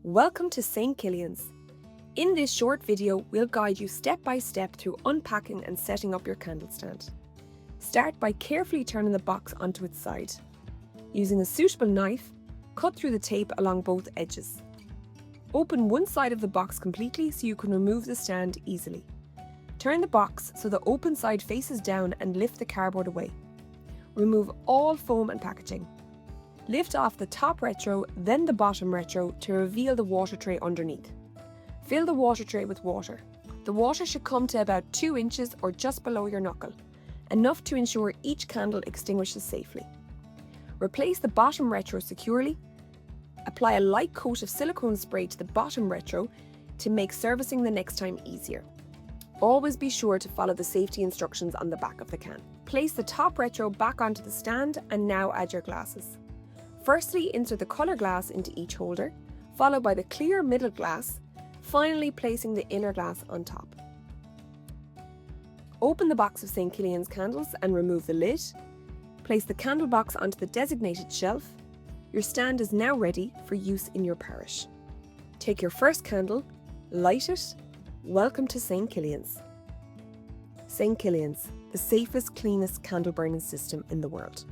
Welcome to St Killians. In this short video, we'll guide you step by step through unpacking and setting up your candle stand. Start by carefully turning the box onto its side. Using a suitable knife, cut through the tape along both edges. Open one side of the box completely so you can remove the stand easily. Turn the box so the open side faces down and lift the cardboard away. Remove all foam and packaging. Lift off the top retro, then the bottom retro to reveal the water tray underneath. Fill the water tray with water. The water should come to about 2 inches or just below your knuckle, enough to ensure each candle extinguishes safely. Replace the bottom retro securely. Apply a light coat of silicone spray to the bottom retro to make servicing the next time easier. Always be sure to follow the safety instructions on the back of the can. Place the top retro back onto the stand and now add your glasses. Firstly, insert the colour glass into each holder, followed by the clear middle glass, finally placing the inner glass on top. Open the box of St Killians candles and remove the lid. Place the candle box onto the designated shelf. Your stand is now ready for use in your parish. Take your first candle, light it. Welcome to St Killians. St Killians, the safest, cleanest candle burning system in the world.